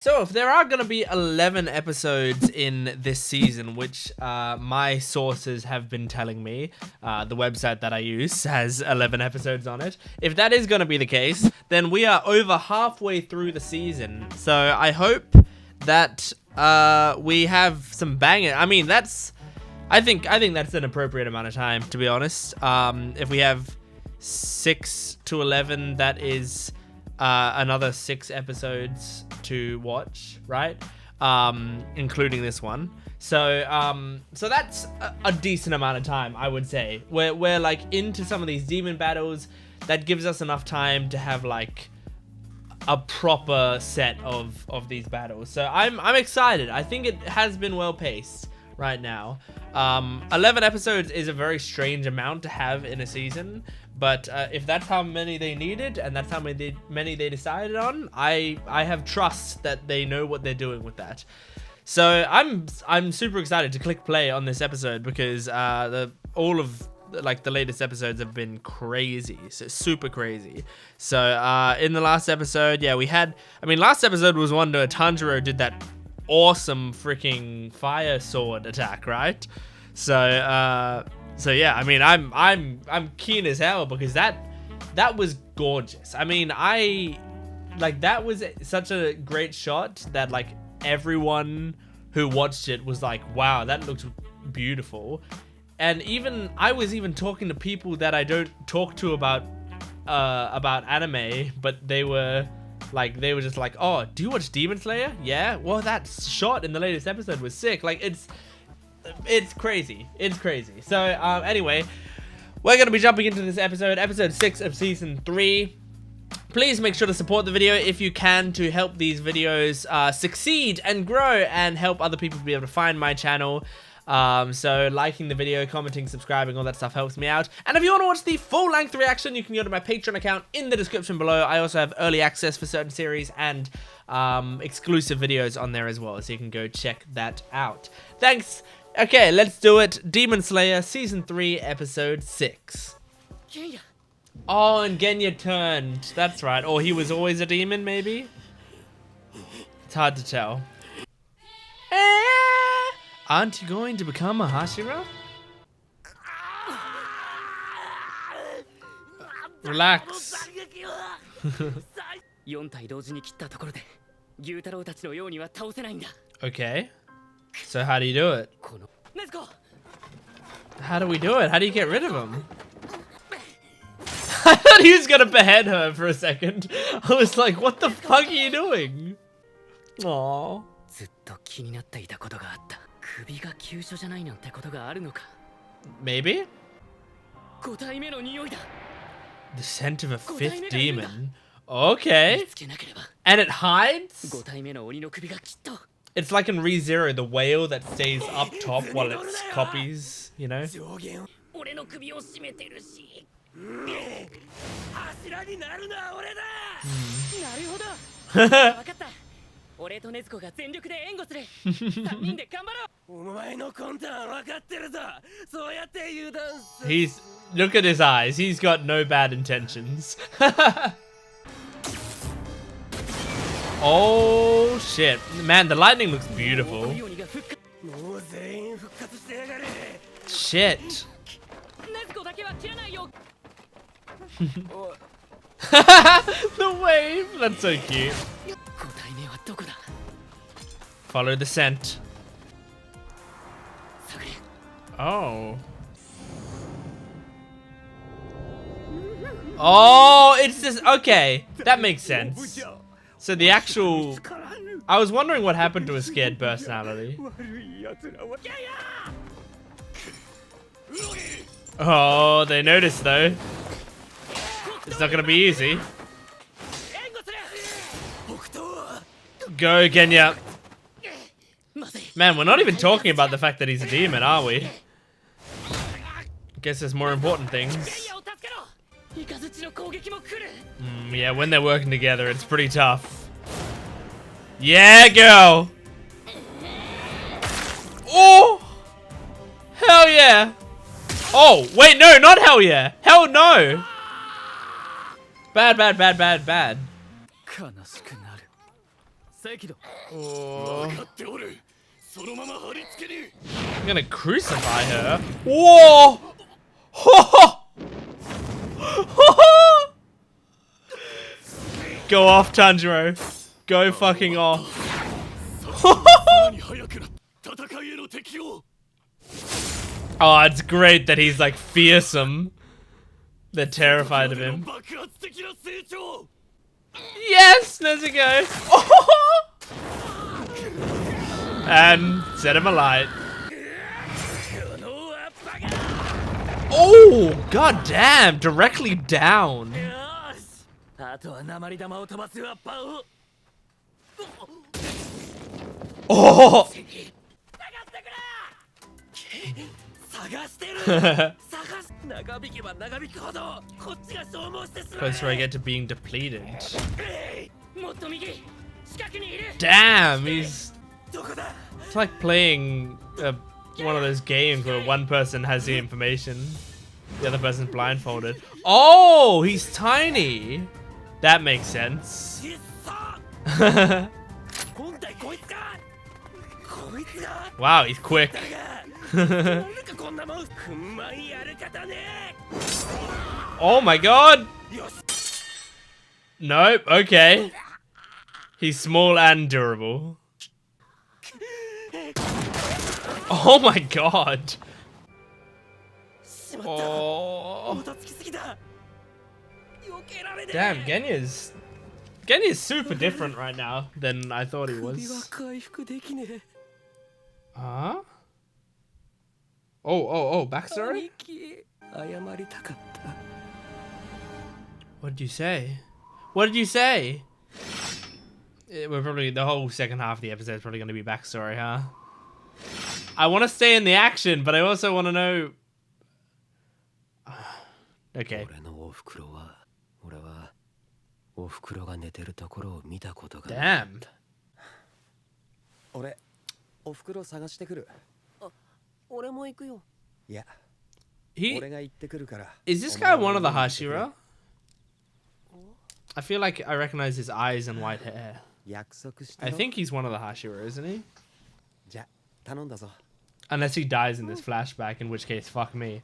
So if there are going to be 11 episodes in this season, which my sources have been telling me, the website that I use has 11 episodes on it. If that is going to be the case, then we are over halfway through the season. So I hope that we have some banger. I mean, I think that's an appropriate amount of time, to be honest. If we have 6 to 11, that is another 6 episodes to watch, right? Including this one. So that's a decent amount of time, I would say. We're like into some of these demon battles. That gives us enough time to have like a proper set of these battles. So I'm excited. I think it has been well paced right now. 11 episodes is a very strange amount to have in a season, but if that's how many they needed and that's how many they decided on, I have trust that they know what they're doing with that. So I'm super excited to click play on this episode because all of like the latest episodes have been crazy, so super crazy. So in the last episode, yeah, last episode was one where Tanjiro did that awesome freaking fire sword attack, right? So yeah, I mean, I'm keen as hell because that was gorgeous. I mean, that was such a great shot that like everyone who watched it was like, wow, that looks beautiful. And I was even talking to people that I don't talk to about anime, but they were just like, oh, do you watch Demon Slayer? Yeah, well, that shot in the latest episode was sick. Like, it's crazy. It's crazy. So anyway, we're gonna be jumping into this episode 6 of season 3. Please make sure to support the video if you can to help these videos succeed and grow and help other people be able to find my channel. So liking the video, commenting, subscribing, all that stuff helps me out. And if you want to watch the full-length reaction, you can go to my Patreon account in the description below. I also have early access for certain series and exclusive videos on there as well, so you can go check that out. Thanks. Okay, let's do it. Demon Slayer Season 3, Episode 6. Genya. Oh, and Genya turned. That's right. Or he was always a demon, maybe? It's hard to tell. Aren't you going to become a Hashira? Relax. Okay. So how do you do it? How do we do it? How do you get rid of him? I thought he was gonna behead her for a second. I was like, what the fuck are you doing? Aww. Maybe? The scent of a 5th demon. Okay. And it hides? It's like in ReZero, the whale that stays up top while it copies, you know? Look at his eyes. He's got no bad intentions. Oh shit. Man, the lightning looks beautiful. Shit. The wave. That's so cute. Follow the scent. Oh. Oh, it's just okay. That makes sense. So the actual... I was wondering what happened to his scared personality. Oh, they noticed though. It's not gonna be easy. Go, Genya. Man, we're not even talking about the fact that he's a demon, are we? Guess there's more important things. Yeah, when they're working together, it's pretty tough. Yeah, girl! Oh! Hell yeah! Oh, wait, no, not hell yeah! Hell no! Bad, bad, bad, bad, bad. Oh. I'm gonna crucify her. Whoa! Go off, Tanjiro. Go fucking off. Oh, it's great that he's like fearsome. They're terrified of him. Yes, Nezuko. And set him alight. Oh, god damn, directly down. Oh. Closer I get to being depleted. Damn, it's like playing one of those games where one person has the information, the other person's blindfolded. Oh, he's tiny. That makes sense. Wow, he's quick. Oh my god! Nope, okay. He's small and durable. Oh my god! Oh. Damn, Genya's super different right now than I thought he was. Huh? Oh, backstory? What did you say? What did you say? We're probably, the whole second half of the episode is probably going to be backstory, huh? I want to stay in the action, but I also want to know... Okay. Damn. Is this guy one of the Hashira? I feel like I recognize his eyes and white hair. I think he's one of the Hashira, isn't he? Unless he dies in this flashback, in which case, fuck me.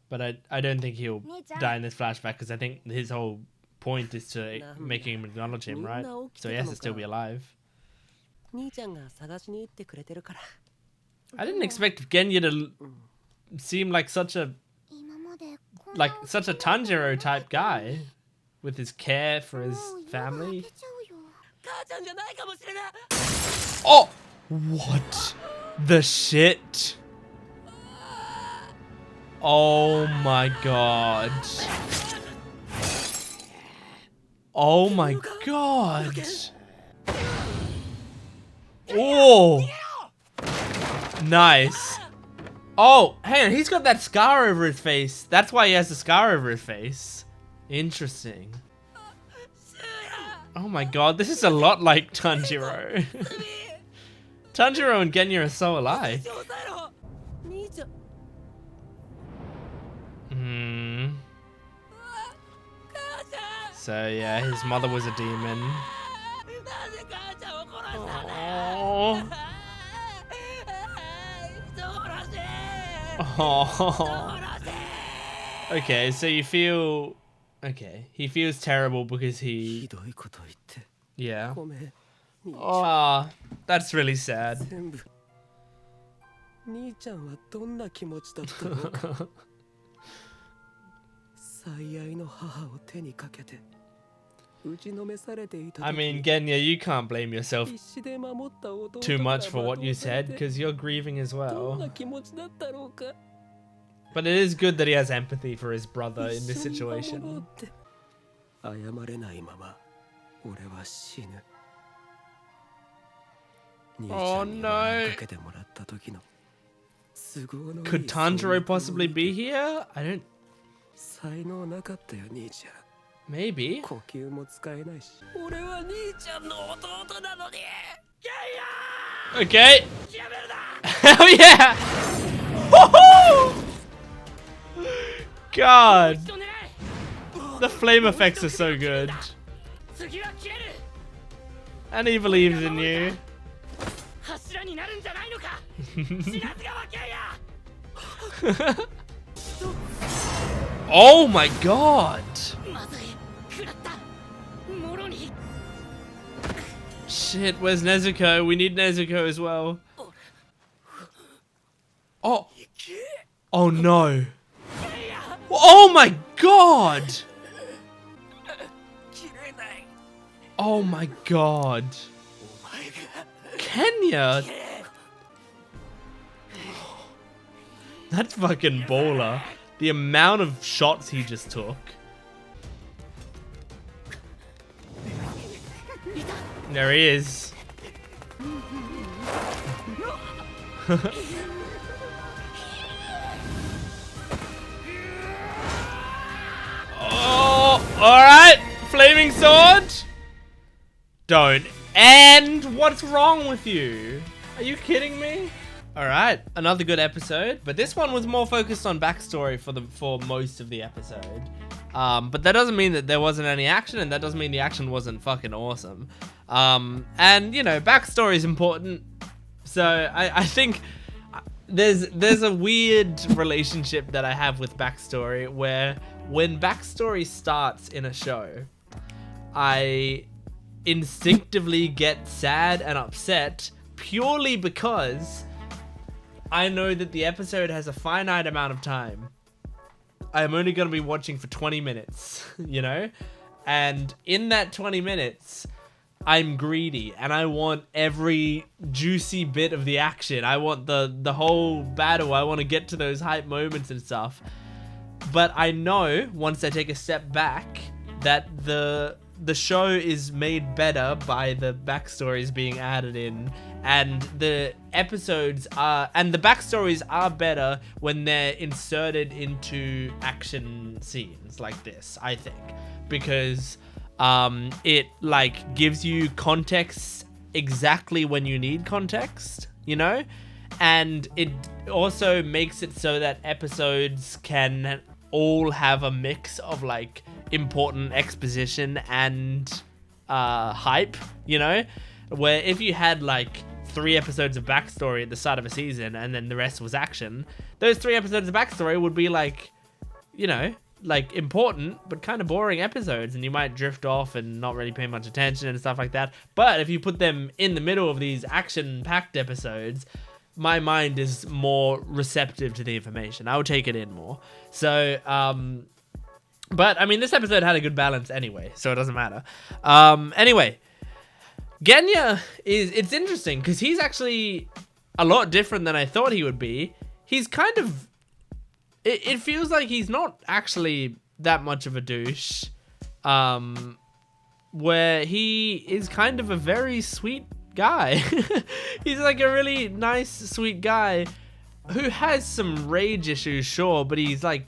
But I don't think he'll die in this flashback, because I think his whole point is to making him acknowledge him, right? So he has to still be alive. I didn't expect Genya to seem like such a Tanjiro type guy with his care for his family. Oh, what the shit? Oh my god. Oh my god. Oh. Nice. Oh, hang on, he's got that scar over his face. That's why he has the scar over his face. Interesting. Oh my god, this is a lot like Tanjiro. Tanjiro and Genya are so alike. So yeah, his mother was a demon. Oh. Oh. Okay, so you feel... Okay, he feels terrible because he... Yeah. Oh, that's really sad. I mean, Genya, you can't blame yourself too much for what you said, because you're grieving as well. But it is good that he has empathy for his brother in this situation. Oh no! Could Tanjiro possibly be here? I don't... Maybe. Okay. Hell yeah! Woohoo! God. The flame effects are so good. And he believes in you. Oh my god! Shit, where's Nezuko? We need Nezuko as well. Oh! Oh no! Oh my god! Oh my god! Genya! That's fucking baller. The amount of shots he just took. There he is. Oh, alright. Flaming sword. Don't. And what's wrong with you? Are you kidding me? Alright, another good episode, but this one was more focused on backstory for most of the episode. But that doesn't mean that there wasn't any action, and that doesn't mean the action wasn't fucking awesome. And you know, backstory is important. So I think there's a weird relationship that I have with backstory where when backstory starts in a show, I instinctively get sad and upset purely because I know that the episode has a finite amount of time. I'm only going to be watching for 20 minutes, you know? And in that 20 minutes, I'm greedy and I want every juicy bit of the action. I want the whole battle. I want to get to those hype moments and stuff. But I know once I take a step back that the show is made better by the backstories being added in, and the episodes are, and the backstories are better when they're inserted into action scenes like this, I think, because it like gives you context exactly when you need context, you know, and it also makes it so that episodes can all have a mix of like important exposition and hype, you know, where if you had like 3 episodes of backstory at the start of a season and then the rest was action, those 3 episodes of backstory would be like, you know, like important but kind of boring episodes, and you might drift off and not really pay much attention and stuff like that. But if you put them in the middle of these action-packed episodes, my mind is more receptive to the information. I would take it in more. So, but I mean, this episode had a good balance anyway, so it doesn't matter. Anyway, Genya it's interesting because he's actually a lot different than I thought he would be. He's kind of, it feels like he's not actually that much of a douche, where he is kind of a very sweet guy. He's like a really nice, sweet guy who has some rage issues, sure, but I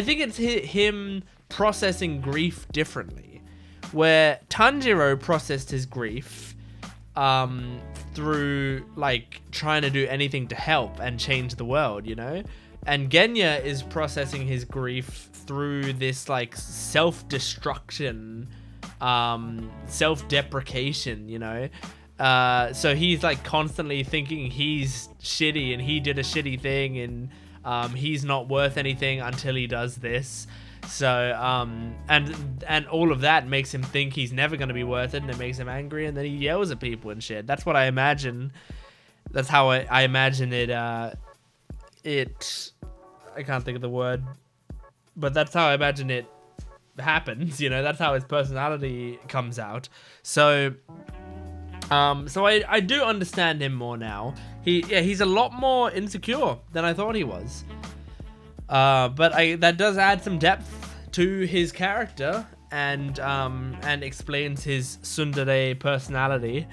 think it's him processing grief differently, where Tanjiro processed his grief through like trying to do anything to help and change the world, you know, and Genya is processing his grief through this like self-destruction, self-deprecation, you know. So he's like constantly thinking he's shitty and he did a shitty thing, and he's not worth anything until he does this. So and all of that makes him think he's never going to be worth it, and it makes him angry, and then he yells at people and shit. That's what I imagine. That's how I imagine it. I can't think of the word, but that's how I imagine it happens, you know. That's how his personality comes out. So I do understand him more now. He's a lot more insecure than I thought he was, but that does add some depth to his character and explains his tsundere personality.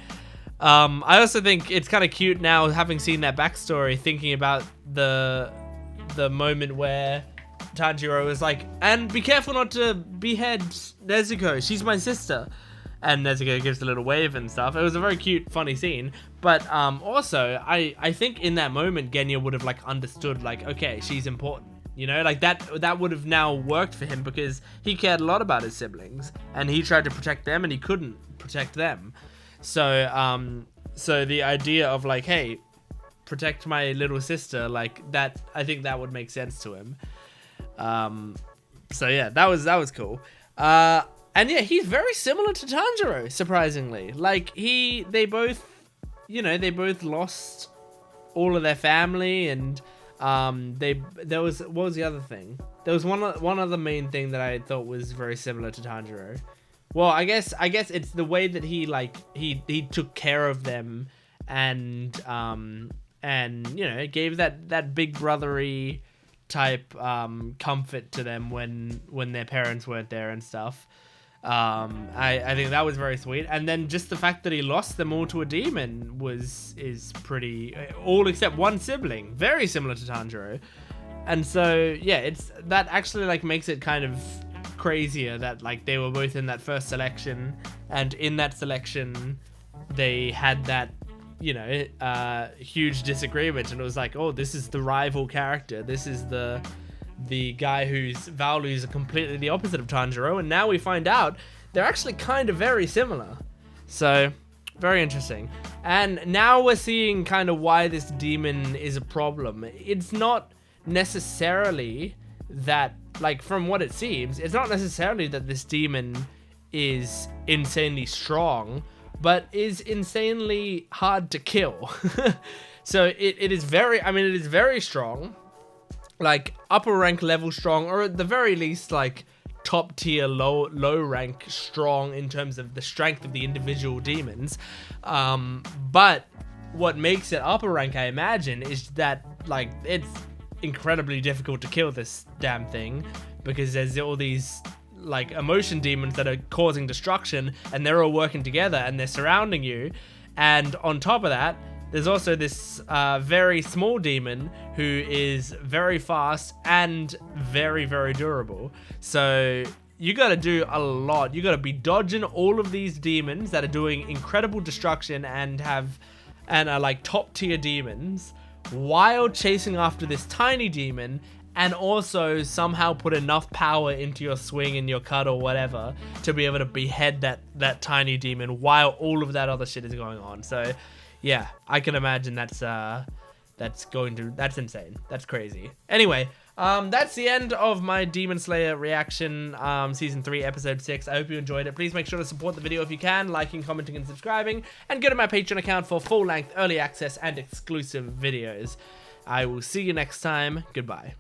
I also think it's kind of cute now, having seen that backstory, thinking about the moment where Tanjiro was like, and be careful not to behead Nezuko, she's my sister. And Nezuko gives a little wave and stuff. It was a very cute, funny scene. But also, I think in that moment, Genya would have like understood, like, okay, she's important. You know, like that would have now worked for him because he cared a lot about his siblings and he tried to protect them and he couldn't protect them. So so the idea of like, hey, protect my little sister, like that, I think that would make sense to him. So yeah, that was cool. And yeah, he's very similar to Tanjiro, surprisingly. Like they both lost all of their family, and what was the other thing? There was one other main thing that I thought was very similar to Tanjiro. Well, I guess it's the way that he took care of them, and you know, gave that big brotherly type comfort to them when their parents weren't there and stuff. I think that was very sweet, and then just the fact that he lost them all to a demon is pretty, all except one sibling, very similar to Tanjiro. And so yeah, it's that actually like makes it kind of crazier that like they were both in that first selection, and in that selection they had that, you know, huge disagreement, and it was like, oh, this is the rival character, this is the guy whose values are completely the opposite of Tanjiro, and now we find out they're actually kind of very similar. So very interesting. And now we're seeing kind of why this demon is a problem. It's not necessarily that, like, from what it seems, it's not necessarily that this demon is insanely strong, but is insanely hard to kill. So it is very, I mean, it is very strong, like upper rank level strong, or at the very least like top tier low rank strong in terms of the strength of the individual demons. But what makes it upper rank, I imagine, is that like it's incredibly difficult to kill this damn thing, because there's all these like emotion demons that are causing destruction, and they're all working together and they're surrounding you. And on top of that, there's also this very small demon who is very fast and very, very durable. So you gotta do a lot. You gotta be dodging all of these demons that are doing incredible destruction and are like top tier demons, while chasing after this tiny demon, and also somehow put enough power into your swing and your cut or whatever to be able to behead that tiny demon while all of that other shit is going on. So yeah, I can imagine that's insane. That's crazy. Anyway, that's the end of my Demon Slayer reaction, season 3, episode 6. I hope you enjoyed it. Please make sure to support the video if you can, liking, commenting, and subscribing, and go to my Patreon account for full-length early access and exclusive videos. I will see you next time. Goodbye.